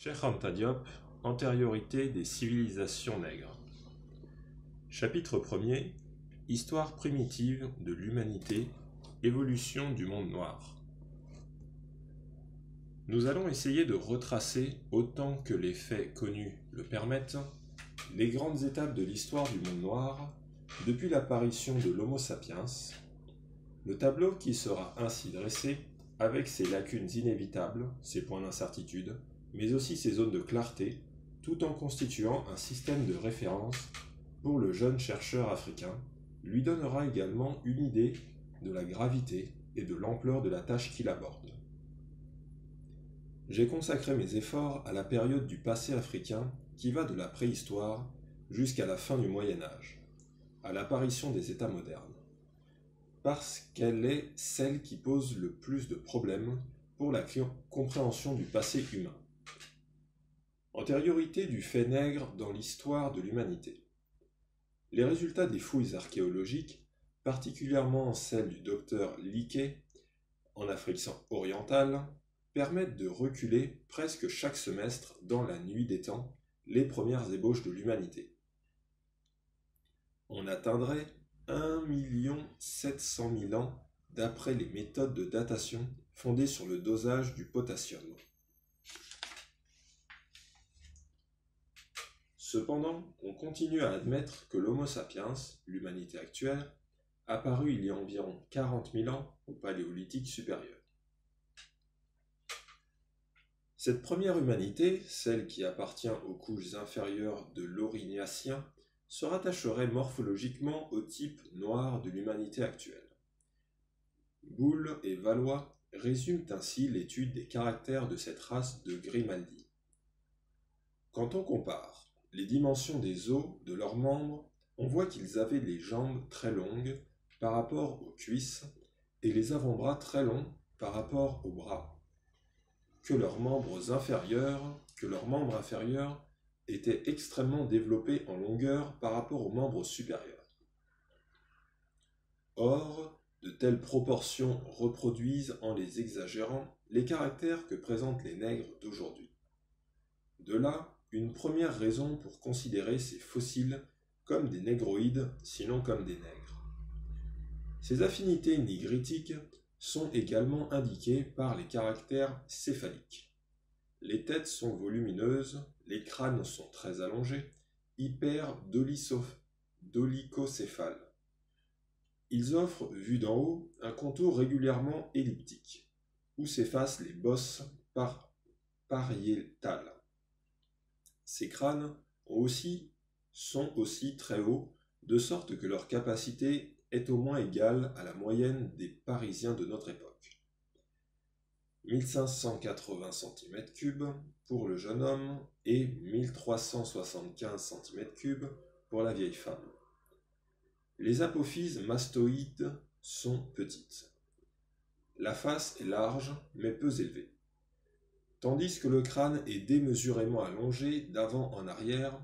Cheikh Anta Diop, Antériorité des civilisations nègres. Chapitre 1er. Histoire primitive de l'humanité, évolution du monde noir. Nous allons essayer de retracer, autant que les faits connus le permettent, les grandes étapes de l'histoire du monde noir depuis l'apparition de l'Homo sapiens, le tableau qui sera ainsi dressé avec ses lacunes inévitables, ses points d'incertitude, mais aussi ses zones de clarté, tout en constituant un système de référence pour le jeune chercheur africain, lui donnera également une idée de la gravité et de l'ampleur de la tâche qu'il aborde. J'ai consacré mes efforts à la période du passé africain qui va de la préhistoire jusqu'à la fin du Moyen Âge, à l'apparition des États modernes, parce qu'elle est celle qui pose le plus de problèmes pour la compréhension du passé humain. Antériorité du fait nègre dans l'histoire de l'humanité. Les résultats des fouilles archéologiques, particulièrement celles du docteur Liké en Afrique orientale, permettent de reculer presque chaque semestre dans la nuit des temps les premières ébauches de l'humanité. On atteindrait 1 700 000 ans d'après les méthodes de datation fondées sur le dosage du potassium. Cependant, on continue à admettre que l'Homo sapiens, l'humanité actuelle, apparut il y a environ 40 000 ans au Paléolithique supérieur. Cette première humanité, celle qui appartient aux couches inférieures de l'Aurignacien, se rattacherait morphologiquement au type noir de l'humanité actuelle. Boulle et Valois résument ainsi l'étude des caractères de cette race de Grimaldi. Quand on compare les dimensions des os de leurs membres, on voit qu'ils avaient les jambes très longues par rapport aux cuisses et les avant-bras très longs par rapport aux bras, que leurs membres inférieurs étaient extrêmement développés en longueur par rapport aux membres supérieurs. Or, de telles proportions reproduisent, en les exagérant, les caractères que présentent les nègres d'aujourd'hui. De là, une première raison pour considérer ces fossiles comme des négroïdes, sinon comme des nègres. Ces affinités nigritiques sont également indiquées par les caractères céphaliques. Les têtes sont volumineuses, les crânes sont très allongés, hyper-dolicocéphales. Ils offrent, vus d'en haut, un contour régulièrement elliptique, où s'effacent les bosses pariétales. Ces crânes sont aussi très hauts, de sorte que leur capacité est au moins égale à la moyenne des Parisiens de notre époque. 1580 cm3 pour le jeune homme et 1375 cm3 pour la vieille femme. Les apophyses mastoïdes sont petites. La face est large mais peu élevée. Tandis que le crâne est démesurément allongé d'avant en arrière,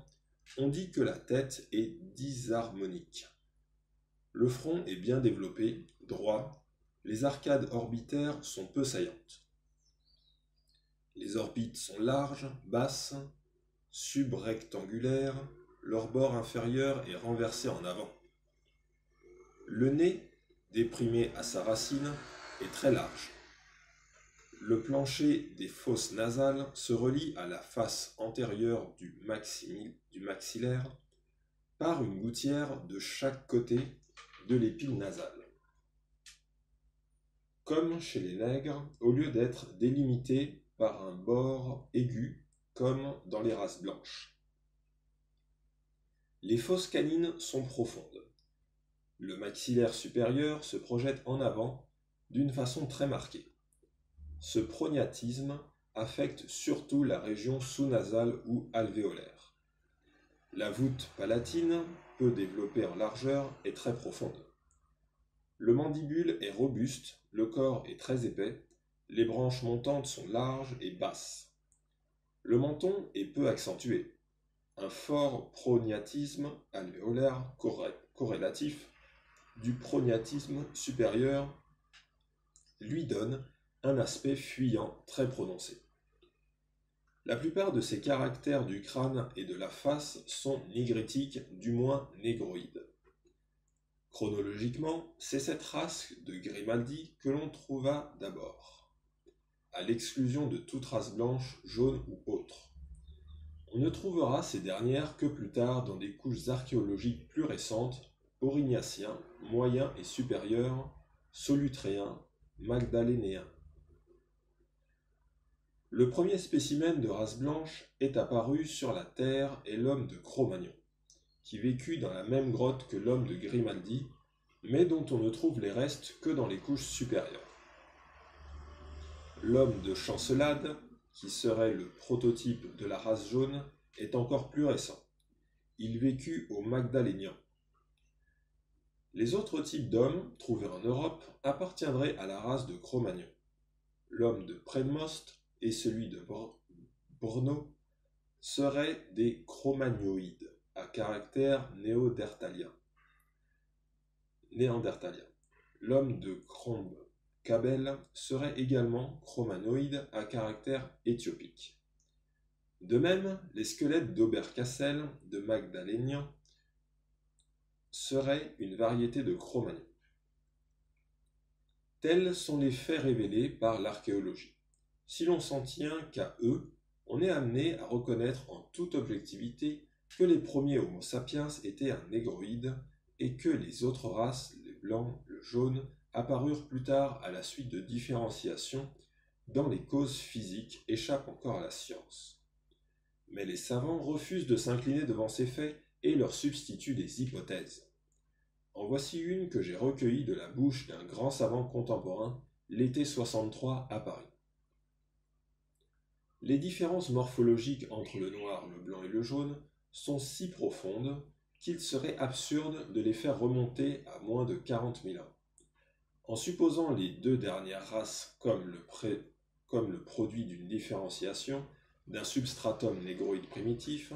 on dit que la tête est disharmonique. Le front est bien développé, droit, les arcades orbitaires sont peu saillantes. Les orbites sont larges, basses, subrectangulaires, leur bord inférieur est renversé en avant. Le nez, déprimé à sa racine, est très large. Le plancher des fosses nasales se relie à la face antérieure du maxillaire par une gouttière de chaque côté de l'épine nasale. Comme chez les nègres, au lieu d'être délimité par un bord aigu, comme dans les races blanches. Les fosses canines sont profondes. Le maxillaire supérieur se projette en avant d'une façon très marquée. Ce prognatisme affecte surtout la région sous-nasale ou alvéolaire. La voûte palatine, peu développée en largeur, est très profonde. Le mandibule est robuste, le corps est très épais, les branches montantes sont larges et basses. Le menton est peu accentué. Un fort prognatisme alvéolaire corrélatif du prognatisme supérieur lui donne un aspect fuyant très prononcé. La plupart de ces caractères du crâne et de la face sont nigritiques, du moins négroïdes. Chronologiquement, c'est cette race de Grimaldi que l'on trouva d'abord, à l'exclusion de toute race blanche, jaune ou autre. On ne trouvera ces dernières que plus tard dans des couches archéologiques plus récentes, aurignaciens, moyens et supérieurs, solutréens, magdalénéens. Le premier spécimen de race blanche est apparu sur la Terre et l'homme de Cro-Magnon, qui vécut dans la même grotte que l'homme de Grimaldi, mais dont on ne trouve les restes que dans les couches supérieures. L'homme de Chancelade, qui serait le prototype de la race jaune, est encore plus récent. Il vécut au Magdalénien. Les autres types d'hommes trouvés en Europe appartiendraient à la race de Cro-Magnon. L'homme de Predmost et celui de Brno seraient des cro-magnoïdes à caractère néandertalien. L'homme de Cromb-Cabel serait également cro-magnoïde à caractère éthiopique. De même, les squelettes d'Oberkassel de Magdalénien seraient une variété de Cro-Magnon. Tels sont les faits révélés par l'archéologie. Si l'on s'en tient qu'à eux, on est amené à reconnaître en toute objectivité que les premiers Homo sapiens étaient un négroïde et que les autres races, les blancs, le jaune, apparurent plus tard à la suite de différenciations dont les causes physiques échappent encore à la science. Mais les savants refusent de s'incliner devant ces faits et leur substituent des hypothèses. En voici une que j'ai recueillie de la bouche d'un grand savant contemporain l'été 63 à Paris. Les différences morphologiques entre le noir, le blanc et le jaune sont si profondes qu'il serait absurde de les faire remonter à moins de 40 000 ans. En supposant les deux dernières races comme le produit d'une différenciation d'un substratum négroïde primitif,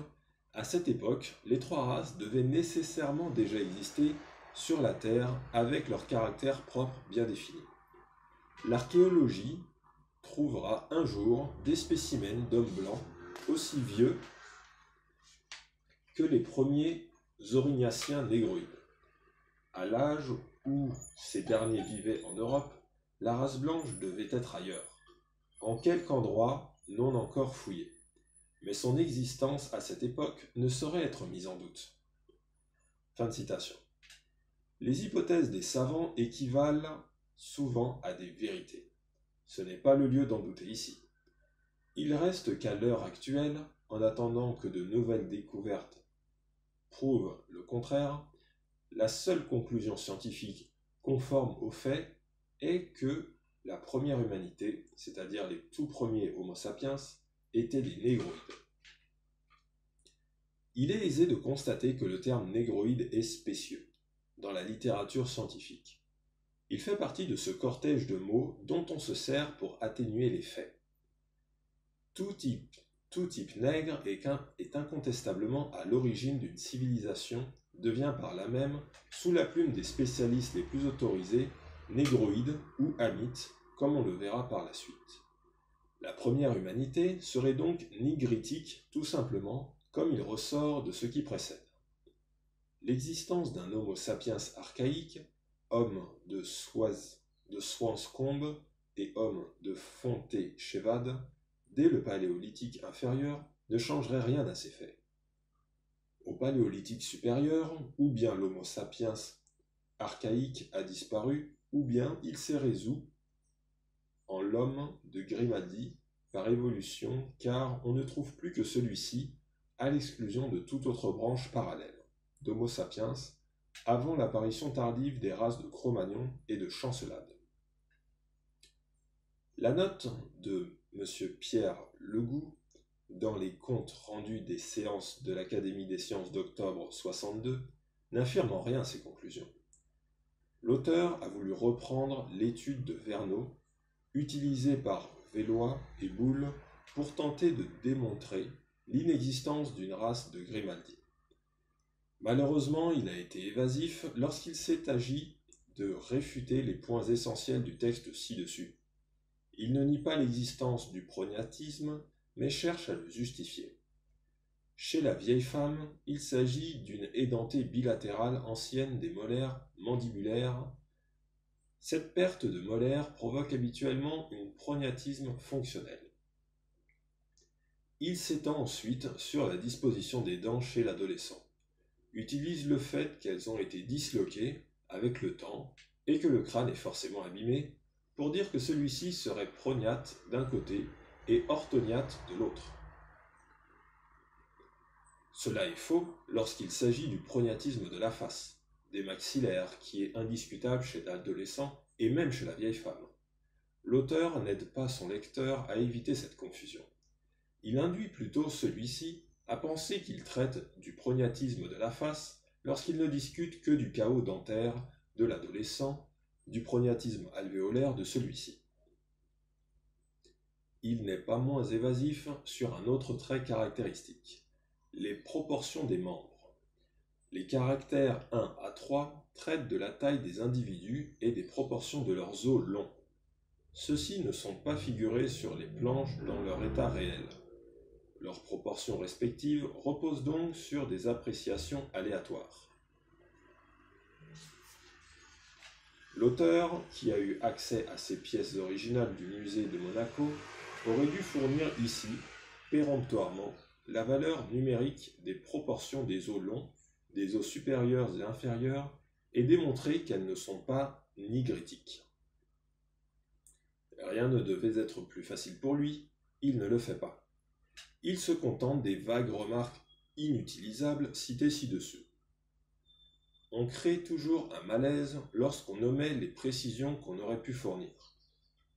à cette époque, les trois races devaient nécessairement déjà exister sur la Terre avec leur caractère propre bien défini. L'archéologie trouvera un jour des spécimens d'hommes blancs aussi vieux que les premiers aurignaciens négroïdes. À l'âge où ces derniers vivaient en Europe, la race blanche devait être ailleurs, en quelque endroit non encore fouillé. Mais son existence à cette époque ne saurait être mise en doute. Fin de citation. Les hypothèses des savants équivalent souvent à des vérités. Ce n'est pas le lieu d'en douter ici. Il reste qu'à l'heure actuelle, en attendant que de nouvelles découvertes prouvent le contraire, la seule conclusion scientifique conforme aux faits est que la première humanité, c'est-à-dire les tout premiers Homo sapiens, étaient des négroïdes. Il est aisé de constater que le terme négroïde est spécieux dans la littérature scientifique. Il fait partie de ce cortège de mots dont on se sert pour atténuer les faits. Tout type nègre est incontestablement à l'origine d'une civilisation, devient par là même, sous la plume des spécialistes les plus autorisés, négroïde ou hamite, comme on le verra par la suite. La première humanité serait donc nigritique, tout simplement, comme il ressort de ce qui précède. L'existence d'un Homo sapiens archaïque, homme de Swanscombe et homme de Fontéchevade, dès le Paléolithique inférieur, ne changerait rien à ces faits. Au Paléolithique supérieur, ou bien l'Homo sapiens archaïque a disparu, ou bien il s'est résolu en l'homme de Grimaldi par évolution, car on ne trouve plus que celui-ci, à l'exclusion de toute autre branche parallèle d'Homo sapiens, avant l'apparition tardive des races de Cro-Magnon et de Chancelade. La note de M. Pierre Legout dans les comptes rendus des séances de l'Académie des sciences d'octobre 62 n'affirme en rien ces conclusions. L'auteur a voulu reprendre l'étude de Verneau, utilisée par Velloy et Boulle pour tenter de démontrer l'inexistence d'une race de Grimaldi. Malheureusement, il a été évasif lorsqu'il s'est agi de réfuter les points essentiels du texte ci-dessus. Il ne nie pas l'existence du prognathisme, mais cherche à le justifier. Chez la vieille femme, il s'agit d'une édentée bilatérale ancienne des molaires mandibulaires. Cette perte de molaires provoque habituellement un prognatisme fonctionnel. Il s'étend ensuite sur la disposition des dents chez l'adolescent. Utilise le fait qu'elles ont été disloquées avec le temps et que le crâne est forcément abîmé pour dire que celui-ci serait prognate d'un côté et orthognate de l'autre. Cela est faux lorsqu'il s'agit du prognatisme de la face, des maxillaires, qui est indiscutable chez l'adolescent et même chez la vieille femme. L'auteur n'aide pas son lecteur à éviter cette confusion. Il induit plutôt celui-ci à penser qu'il traite du prognatisme de la face lorsqu'il ne discute que du chaos dentaire de l'adolescent, du prognatisme alvéolaire de celui-ci. Il n'est pas moins évasif sur un autre trait caractéristique, les proportions des membres. Les caractères 1 à 3 traitent de la taille des individus et des proportions de leurs os longs. Ceux-ci ne sont pas figurés sur les planches dans leur état réel. Leurs proportions respectives reposent donc sur des appréciations aléatoires. L'auteur, qui a eu accès à ces pièces originales du musée de Monaco, aurait dû fournir ici, péremptoirement, la valeur numérique des proportions des os longs, des os supérieurs et inférieurs, et démontrer qu'elles ne sont pas nigritiques. Rien ne devait être plus facile pour lui, il ne le fait pas. Il se contente des vagues remarques inutilisables citées ci-dessus. On crée toujours un malaise lorsqu'on omet les précisions qu'on aurait pu fournir.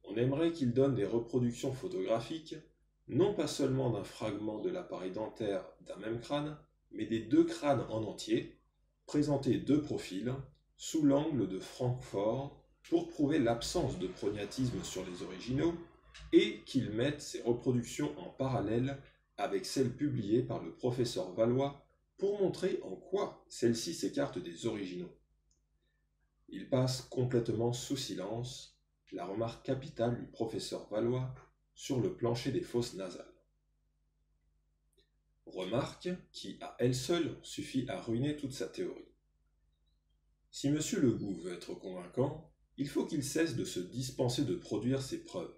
On aimerait qu'il donne des reproductions photographiques, non pas seulement d'un fragment de l'appareil dentaire d'un même crâne, mais des deux crânes en entier, présentés de profil, sous l'angle de Francfort, pour prouver l'absence de prognatisme sur les originaux, et qu'il mette ces reproductions en parallèle avec celles publiées par le professeur Valois pour montrer en quoi celles-ci s'écartent des originaux. Il passe complètement sous silence la remarque capitale du professeur Valois sur le plancher des fosses nasales. Remarque qui, à elle seule, suffit à ruiner toute sa théorie. Si M. Legout veut être convaincant, il faut qu'il cesse de se dispenser de produire ses preuves,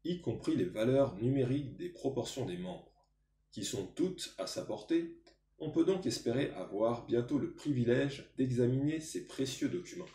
y compris les valeurs numériques des proportions des membres, qui sont toutes à sa portée. On peut donc espérer avoir bientôt le privilège d'examiner ces précieux documents.